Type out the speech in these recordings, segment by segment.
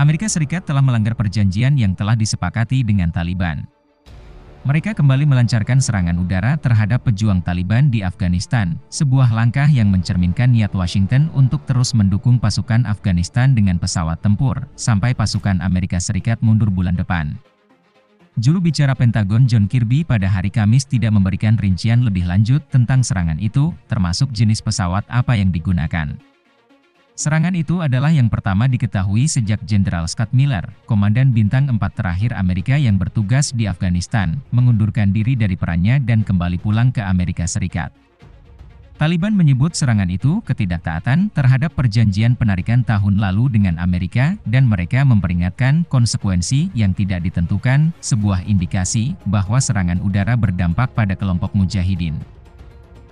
Amerika Serikat telah melanggar perjanjian yang telah disepakati dengan Taliban. Mereka kembali melancarkan serangan udara terhadap pejuang Taliban di Afghanistan, sebuah langkah yang mencerminkan niat Washington untuk terus mendukung pasukan Afghanistan dengan pesawat tempur, sampai pasukan Amerika Serikat mundur bulan depan. Juru bicara Pentagon John Kirby pada hari Kamis tidak memberikan rincian lebih lanjut tentang serangan itu, termasuk jenis pesawat apa yang digunakan. Serangan itu adalah yang pertama diketahui sejak Jenderal Scott Miller, Komandan Bintang 4 terakhir Amerika yang bertugas di Afghanistan, mengundurkan diri dari perannya dan kembali pulang ke Amerika Serikat. Taliban menyebut serangan itu ketidaktaatan terhadap perjanjian penarikan tahun lalu dengan Amerika, dan mereka memperingatkan konsekuensi yang tidak ditentukan, sebuah indikasi bahwa serangan udara berdampak pada kelompok mujahidin.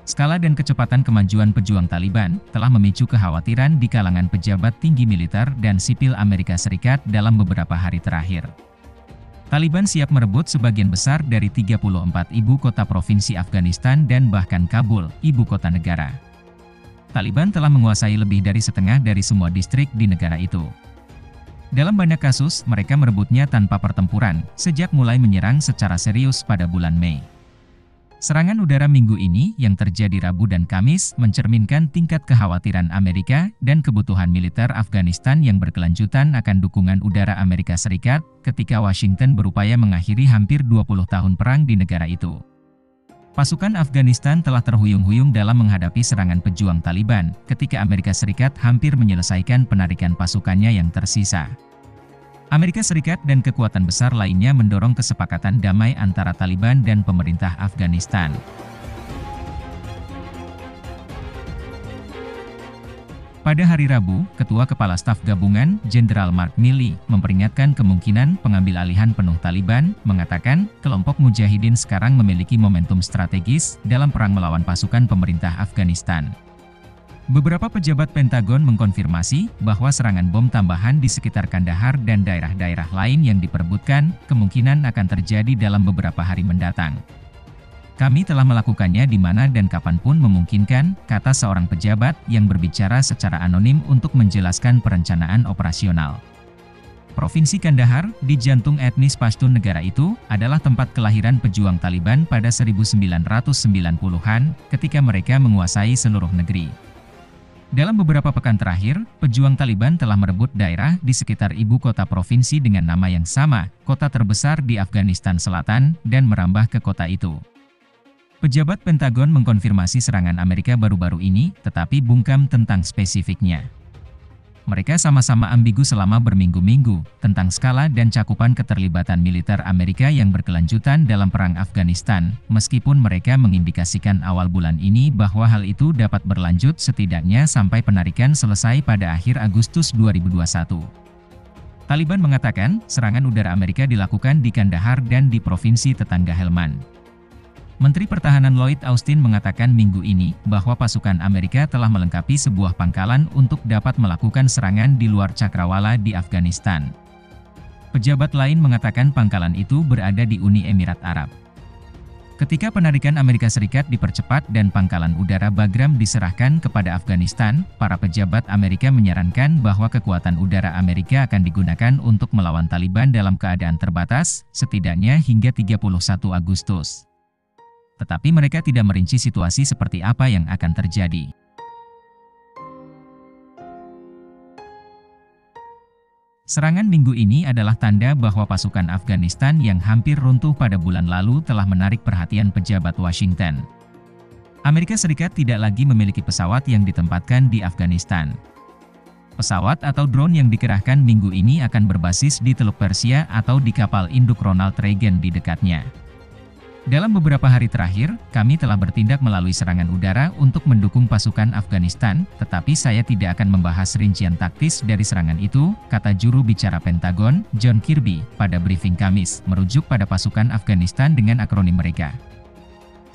Skala dan kecepatan kemajuan pejuang Taliban telah memicu kekhawatiran di kalangan pejabat tinggi militer dan sipil Amerika Serikat dalam beberapa hari terakhir. Taliban siap merebut sebagian besar dari 34 ibu kota provinsi Afghanistan dan bahkan Kabul, ibu kota negara. Taliban telah menguasai lebih dari setengah dari semua distrik di negara itu. Dalam banyak kasus, mereka merebutnya tanpa pertempuran, sejak mulai menyerang secara serius pada bulan Mei. Serangan udara minggu ini yang terjadi Rabu dan Kamis mencerminkan tingkat kekhawatiran Amerika dan kebutuhan militer Afghanistan yang berkelanjutan akan dukungan udara Amerika Serikat ketika Washington berupaya mengakhiri hampir 20 tahun perang di negara itu. Pasukan Afghanistan telah terhuyung-huyung dalam menghadapi serangan pejuang Taliban ketika Amerika Serikat hampir menyelesaikan penarikan pasukannya yang tersisa. Amerika Serikat dan kekuatan besar lainnya mendorong kesepakatan damai antara Taliban dan pemerintah Afghanistan. Pada hari Rabu, Ketua Kepala Staf Gabungan, Jenderal Mark Milley, memperingatkan kemungkinan pengambil alihan penuh Taliban, mengatakan kelompok mujahidin sekarang memiliki momentum strategis dalam perang melawan pasukan pemerintah Afghanistan. Beberapa pejabat Pentagon mengkonfirmasi bahwa serangan bom tambahan di sekitar Kandahar dan daerah-daerah lain yang diperebutkan kemungkinan akan terjadi dalam beberapa hari mendatang. Kami telah melakukannya di mana dan kapanpun memungkinkan, kata seorang pejabat yang berbicara secara anonim untuk menjelaskan perencanaan operasional. Provinsi Kandahar, di jantung etnis Pashtun negara itu, adalah tempat kelahiran pejuang Taliban pada 1990-an, ketika mereka menguasai seluruh negeri. Dalam beberapa pekan terakhir, pejuang Taliban telah merebut daerah di sekitar ibu kota provinsi dengan nama yang sama, kota terbesar di Afghanistan Selatan, dan merambah ke kota itu. Pejabat Pentagon mengkonfirmasi serangan Amerika baru-baru ini, tetapi bungkam tentang spesifiknya. Mereka sama-sama ambigu selama berminggu-minggu tentang skala dan cakupan keterlibatan militer Amerika yang berkelanjutan dalam perang Afghanistan, meskipun mereka mengindikasikan awal bulan ini bahwa hal itu dapat berlanjut setidaknya sampai penarikan selesai pada akhir Agustus 2021. Taliban mengatakan serangan udara Amerika dilakukan di Kandahar dan di provinsi tetangga Helmand. Menteri Pertahanan Lloyd Austin mengatakan minggu ini bahwa pasukan Amerika telah melengkapi sebuah pangkalan untuk dapat melakukan serangan di luar cakrawala di Afghanistan. Pejabat lain mengatakan pangkalan itu berada di Uni Emirat Arab. Ketika penarikan Amerika Serikat dipercepat dan pangkalan udara Bagram diserahkan kepada Afghanistan, para pejabat Amerika menyarankan bahwa kekuatan udara Amerika akan digunakan untuk melawan Taliban dalam keadaan terbatas, setidaknya hingga 31 Agustus. Tetapi mereka tidak merinci situasi seperti apa yang akan terjadi. Serangan minggu ini adalah tanda bahwa pasukan Afghanistan yang hampir runtuh pada bulan lalu telah menarik perhatian pejabat Washington. Amerika Serikat tidak lagi memiliki pesawat yang ditempatkan di Afghanistan. Pesawat atau drone yang dikerahkan minggu ini akan berbasis di Teluk Persia atau di kapal induk Ronald Reagan di dekatnya. Dalam beberapa hari terakhir, kami telah bertindak melalui serangan udara untuk mendukung pasukan Afghanistan, tetapi saya tidak akan membahas rincian taktis dari serangan itu, kata juru bicara Pentagon, John Kirby, pada briefing Kamis, merujuk pada pasukan Afghanistan dengan akronim mereka.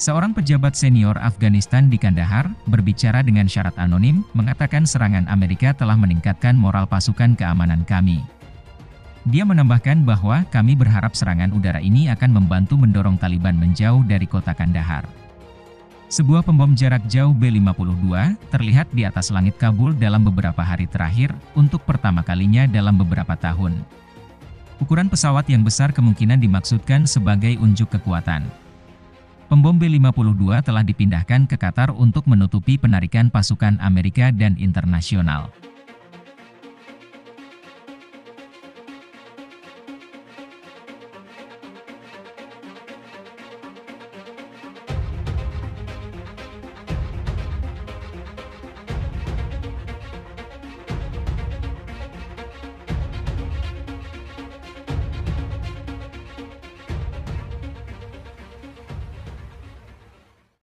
Seorang pejabat senior Afghanistan di Kandahar, berbicara dengan syarat anonim, mengatakan serangan Amerika telah meningkatkan moral pasukan keamanan kami. Dia menambahkan bahwa kami berharap serangan udara ini akan membantu mendorong Taliban menjauh dari kota Kandahar. Sebuah pembom jarak jauh B-52 terlihat di atas langit Kabul dalam beberapa hari terakhir untuk pertama kalinya dalam beberapa tahun. Ukuran pesawat yang besar kemungkinan dimaksudkan sebagai unjuk kekuatan. Pembom B-52 telah dipindahkan ke Qatar untuk menutupi penarikan pasukan Amerika dan internasional.